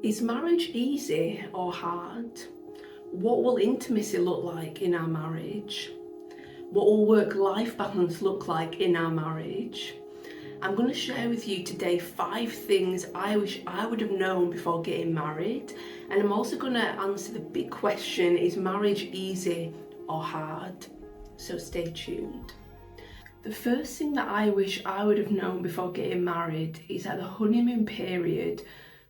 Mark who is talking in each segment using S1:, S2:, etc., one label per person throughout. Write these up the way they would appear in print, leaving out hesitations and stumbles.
S1: Is marriage easy or hard? What will intimacy look like in our marriage? What will work-life balance look like in our marriage? I'm going to share with you today 5 things I wish I would have known before getting married. And I'm also going to answer the big question, is marriage easy or hard? So stay tuned. The first thing that I wish I would have known before getting married is that the honeymoon period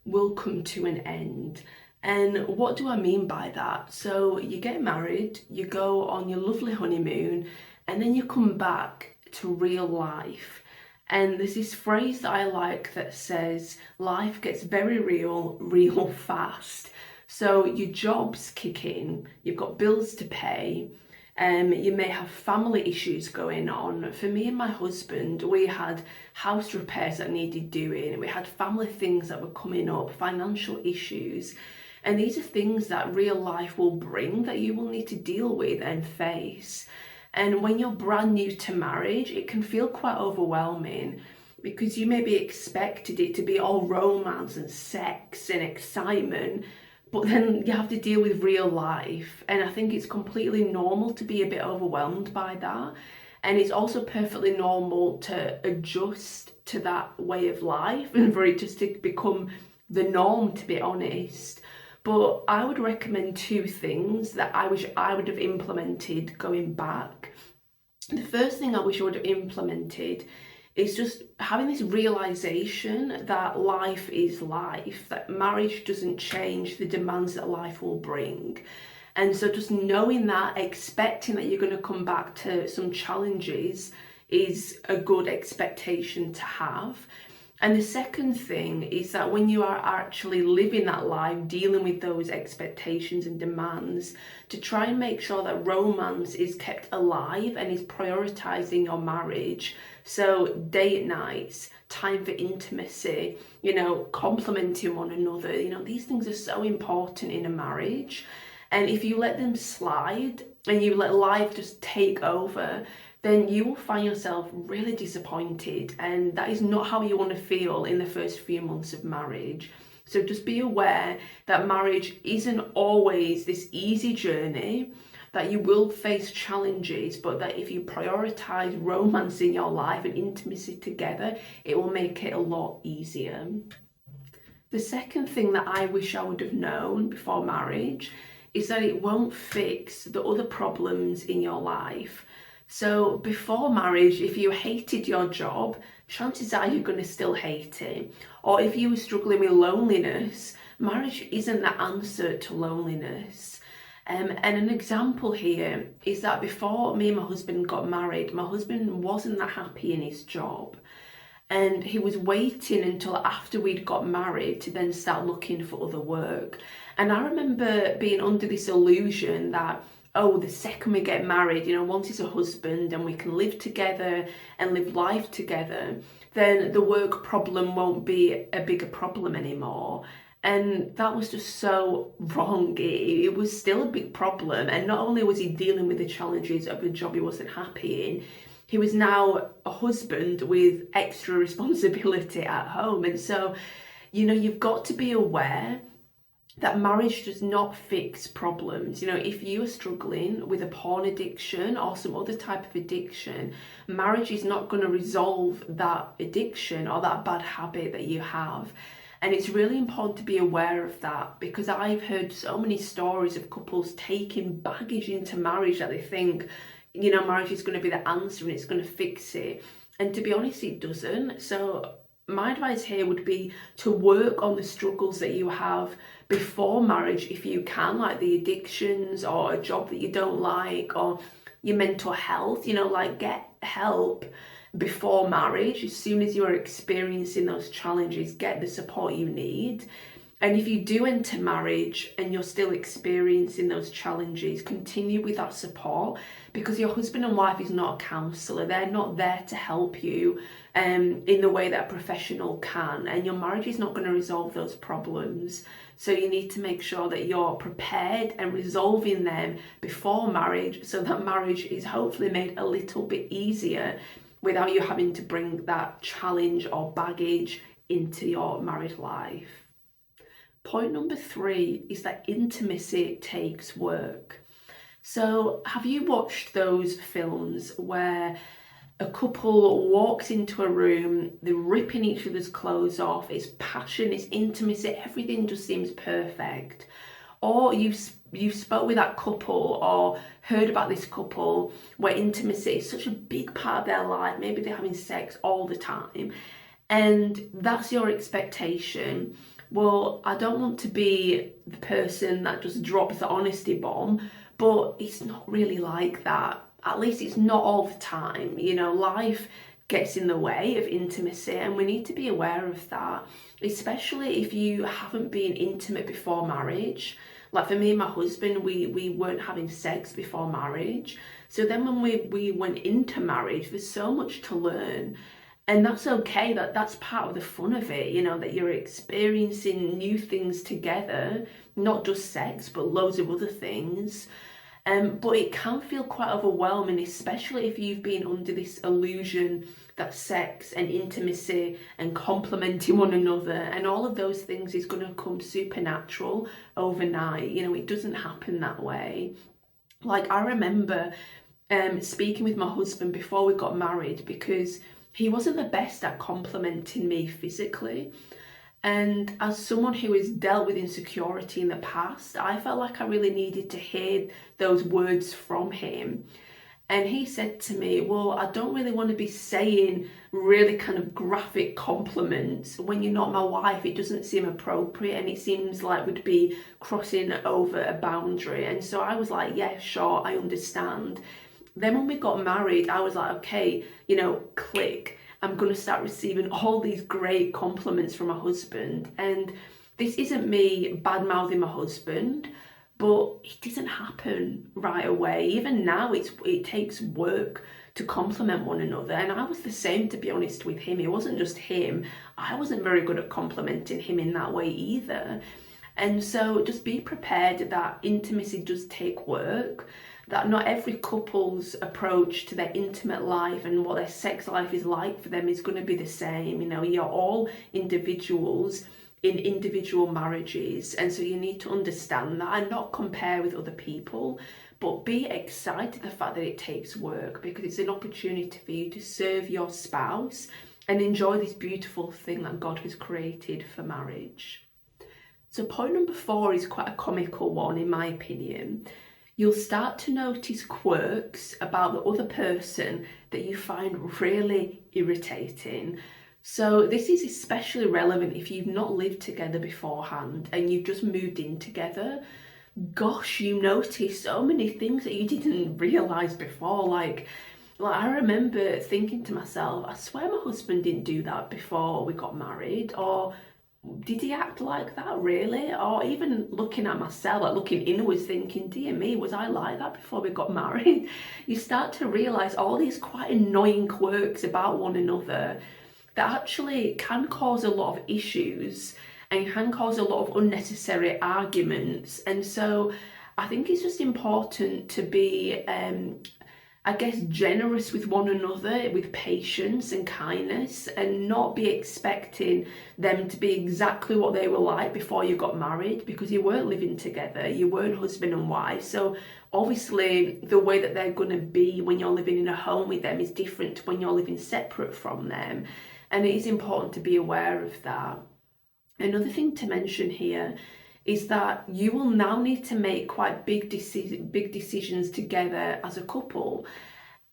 S1: will come to an end. And what do I mean by that? So you get married, you go on your lovely honeymoon, and then you come back to real life. And there's this phrase that I like that says, life gets very real, real fast. So your jobs kick in, you've got bills to pay, you may have family issues going on. For me and my husband, we had house repairs that needed doing, we had family things that were coming up, financial issues, and these are things that real life will bring that you will need to deal with and face. And when you're brand new to marriage, it can feel quite overwhelming because you maybe expected it to be all romance and sex and excitement, but then you have to deal with real life. And I think it's completely normal to be a bit overwhelmed by that. And it's also perfectly normal to adjust to that way of life and for it just to become the norm, to be honest. But I would recommend 2 things that I wish I would have implemented going back. The first thing I wish I would have implemented is just having this realization that life is life, that marriage doesn't change the demands that life will bring. And so just knowing that, expecting that you're going to come back to some challenges is a good expectation to have. And the second thing is that when you are actually living that life, dealing with those expectations and demands, to try and make sure that romance is kept alive and is prioritizing your marriage. So date nights, time for intimacy, complimenting one another, these things are so important in a marriage. And if you let them slide and you let life just take over, then you will find yourself really disappointed, and that is not how you want to feel in the first few months of marriage. So just be aware that marriage isn't always this easy journey, that you will face challenges, but that if you prioritize romance in your life and intimacy together, it will make it a lot easier. The second thing that I wish I would have known before marriage is that it won't fix the other problems in your life. So before marriage, if you hated your job, chances are you're going to still hate it. Or if you were struggling with loneliness, marriage isn't the answer to loneliness. And an example here is that before me and my husband got married, my husband wasn't that happy in his job. And he was waiting until after we'd got married to then start looking for other work. And I remember being under this illusion that, oh, the second we get married, once he's a husband and we can live together and live life together, then the work problem won't be a bigger problem anymore. And that was just so wrong. It was still a big problem. And not only was he dealing with the challenges of a job he wasn't happy in, he was now a husband with extra responsibility at home. And so, you've got to be aware that marriage does not fix problems. If you are struggling with a porn addiction or some other type of addiction, marriage is not going to resolve that addiction or that bad habit that you have. And it's really important to be aware of that, because I've heard so many stories of couples taking baggage into marriage that they think, marriage is going to be the answer and it's going to fix it. And to be honest, it doesn't. So my advice here would be to work on the struggles that you have before marriage if you can, like the addictions or a job that you don't like or your mental health, get help before marriage. As soon as you are experiencing those challenges, get the support you need. And if you do enter marriage and you're still experiencing those challenges, continue with that support, because your husband and wife is not a counsellor. They're not there to help you in the way that a professional can. And your marriage is not going to resolve those problems. So you need to make sure that you're prepared and resolving them before marriage, so that marriage is hopefully made a little bit easier without you having to bring that challenge or baggage into your married life. Point number 3 is that intimacy takes work. So, have you watched those films where a couple walks into a room, they're ripping each other's clothes off, it's passion, it's intimacy, everything just seems perfect? Or you've spoke with that couple or heard about this couple where intimacy is such a big part of their life, maybe they're having sex all the time, and that's your expectation. Well, I don't want to be the person that just drops the honesty bomb, but it's not really like that. At least it's not all the time. You know, life gets in the way of intimacy, and we need to be aware of that, especially if you haven't been intimate before marriage. Like for me and my husband, we weren't having sex before marriage. So then when we went into marriage, there's so much to learn. And that's okay, that's part of the fun of it, you know, that you're experiencing new things together, not just sex, but loads of other things. But it can feel quite overwhelming, especially if you've been under this illusion that sex and intimacy and complementing one another and all of those things is going to come supernatural overnight. You know, it doesn't happen that way. Like, I remember speaking with my husband before we got married, because he wasn't the best at complimenting me physically. And as someone who has dealt with insecurity in the past, I felt like I really needed to hear those words from him. And he said to me, well, I don't really want to be saying really kind of graphic compliments when you're not my wife. It doesn't seem appropriate, and it seems like we'd be crossing over a boundary. And so I was like, yeah, sure, I understand. Then when we got married, I was like, okay, you know, click. I'm going to start receiving all these great compliments from my husband. And this isn't me bad mouthing my husband, but it doesn't happen right away. Even now, it takes work to compliment one another. And I was the same, to be honest, with him. It wasn't just him. I wasn't very good at complimenting him in that way either. And so just be prepared that intimacy does take work, that not every couple's approach to their intimate life and what their sex life is like for them is going to be the same. You know, you're all individuals in individual marriages, and so you need to understand that and not compare with other people, but be excited the fact that it takes work, because it's an opportunity for you to serve your spouse and enjoy this beautiful thing that God has created for marriage. So point number 4 is quite a comical one, in my opinion. You'll start to notice quirks about the other person that you find really irritating. So this is especially relevant if you've not lived together beforehand and you've just moved in together. Gosh, you notice so many things that you didn't realise before. Like I remember thinking to myself, I swear my husband didn't do that before we got married, or did he act like that really? Or even looking at myself, like looking inwards, thinking, dear me, was I like that before we got married? You start to realise all these quite annoying quirks about one another that actually can cause a lot of issues and can cause a lot of unnecessary arguments. And so I think it's just important to be I guess, generous with one another, with patience and kindness, and not be expecting them to be exactly what they were like before you got married, because you weren't living together, you weren't husband and wife. So obviously the way that they're going to be when you're living in a home with them is different to when you're living separate from them. And it is important to be aware of that. Another thing to mention here is that you will now need to make quite big decisions together as a couple.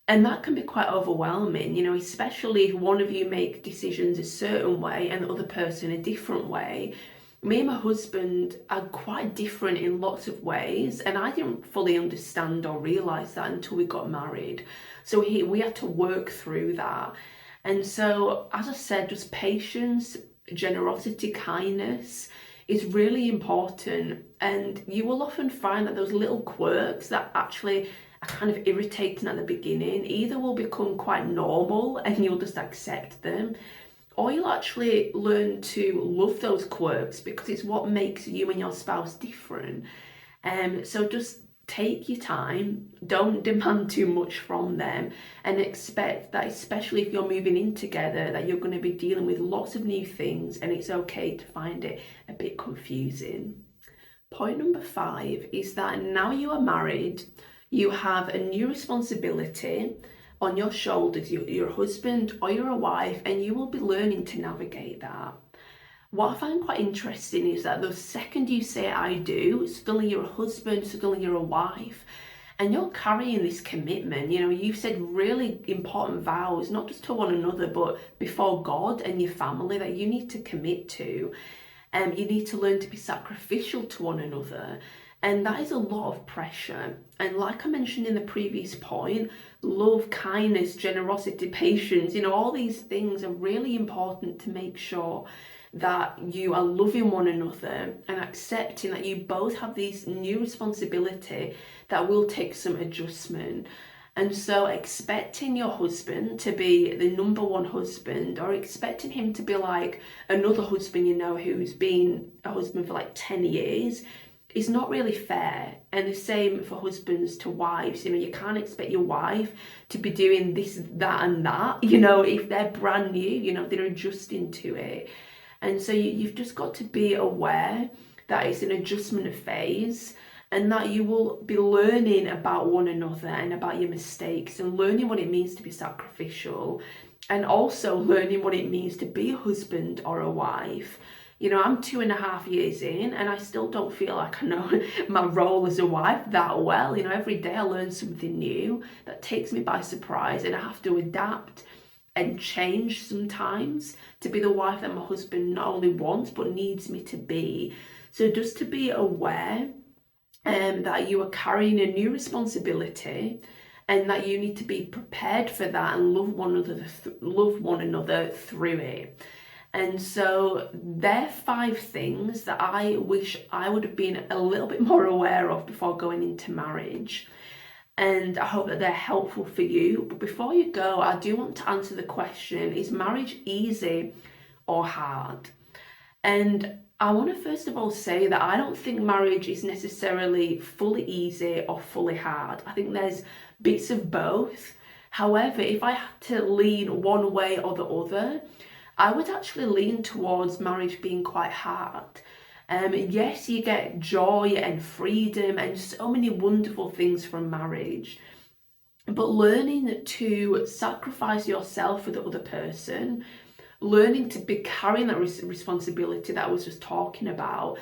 S1: And that can be quite overwhelming, you know, especially if one of you make decisions a certain way and the other person a different way. Me and my husband are quite different in lots of ways, and I didn't fully understand or realise that until we got married. So we had to work through that. And so, as I said, just patience, generosity, kindness is really important. And you will often find that those little quirks that actually are kind of irritating at the beginning either will become quite normal and you'll just accept them, or you'll actually learn to love those quirks because it's what makes you and your spouse different. So just take your time, don't demand too much from them, and expect that, especially if you're moving in together, that you're going to be dealing with lots of new things, and it's okay to find it a bit confusing. Point number 5 is that now you are married, you have a new responsibility on your shoulders. You're a husband or you're a wife, and you will be learning to navigate that. What I find quite interesting is that the second you say I do, suddenly you're a husband, suddenly you're a wife, and you're carrying this commitment. You know, you've said really important vows, not just to one another, but before God and your family, that you need to commit to. You need to learn to be sacrificial to one another. And that is a lot of pressure. And like I mentioned in the previous point, love, kindness, generosity, patience, you know, all these things are really important to make sure that you are loving one another and accepting that you both have this new responsibility that will take some adjustment. And so expecting your husband to be the number one husband, or expecting him to be like another husband, you know, who's been a husband for like 10 years, is not really fair. And the same for husbands to wives. You know, you can't expect your wife to be doing this, that, and that. You know, if they're brand new, you know, they're adjusting to it. And so you've just got to be aware that it's an adjustment phase, and that you will be learning about one another and about your mistakes, and learning what it means to be sacrificial, and also learning what it means to be a husband or a wife. You know, I'm 2.5 years in, and I still don't feel like I know my role as a wife that well. You know, every day I learn something new that takes me by surprise, and I have to adapt and change sometimes to be the wife that my husband not only wants but needs me to be. So just to be aware that you are carrying a new responsibility, and that you need to be prepared for that and love one another through it. And so they're 5 things that I wish I would have been a little bit more aware of before going into marriage. And I hope that they're helpful for you. But before you go, I do want to answer the question, is marriage easy or hard? And I want to first of all say that I don't think marriage is necessarily fully easy or fully hard. I think there's bits of both. However, if I had to lean one way or the other, I would actually lean towards marriage being quite hard. Yes, you get joy and freedom and so many wonderful things from marriage, but learning to sacrifice yourself for the other person, learning to be carrying that responsibility that I was just talking about,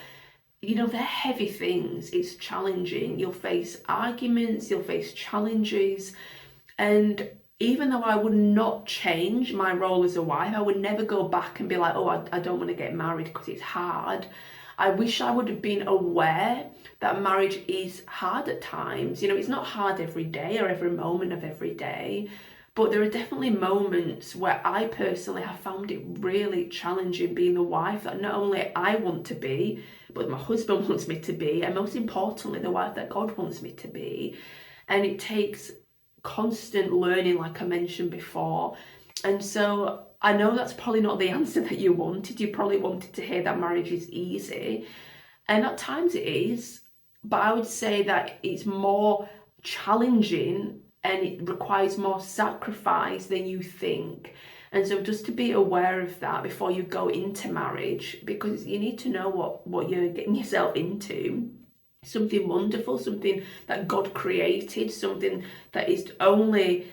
S1: you know, they're heavy things. It's challenging. You'll face arguments, you'll face challenges, and even though I would not change my role as a wife, I would never go back and be like, oh, I don't want to get married because it's hard. I wish I would have been aware that marriage is hard at times. You know, it's not hard every day or every moment of every day, but there are definitely moments where I personally have found it really challenging being the wife that not only I want to be, but my husband wants me to be, and most importantly, the wife that God wants me to be. And it takes constant learning, like I mentioned before. And so I know that's probably not the answer that you wanted. You probably wanted to hear that marriage is easy, and at times it is, but I would say that it's more challenging and it requires more sacrifice than you think. And so just to be aware of that before you go into marriage, because you need to know what you're getting yourself into. Something wonderful, something that God created, something that is only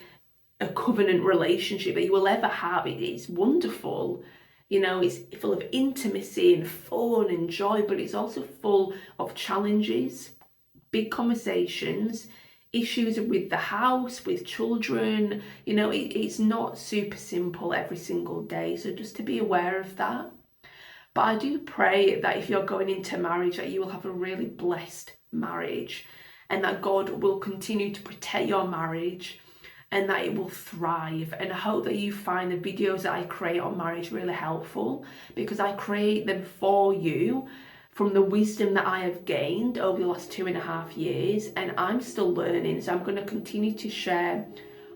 S1: a covenant relationship that you will ever have. It's wonderful. You know, it's full of intimacy and fun and joy, but it's also full of challenges, big conversations, issues with the house, with children. You know, it's not super simple every single day. So just to be aware of that. But I do pray that if you're going into marriage, that you will have a really blessed marriage, and that God will continue to protect your marriage, and that it will thrive. And I hope that you find the videos that I create on marriage really helpful, because I create them for you from the wisdom that I have gained over the last 2.5 years, and I'm still learning. So I'm going to continue to share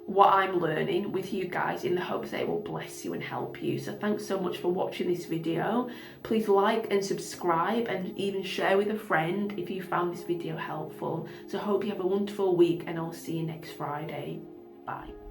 S1: what I'm learning with you guys in the hopes that it will bless you and help you. So thanks so much for watching this video. Please like and subscribe and even share with a friend if you found this video helpful. So I hope you have a wonderful week and I'll see you next Friday. Bye.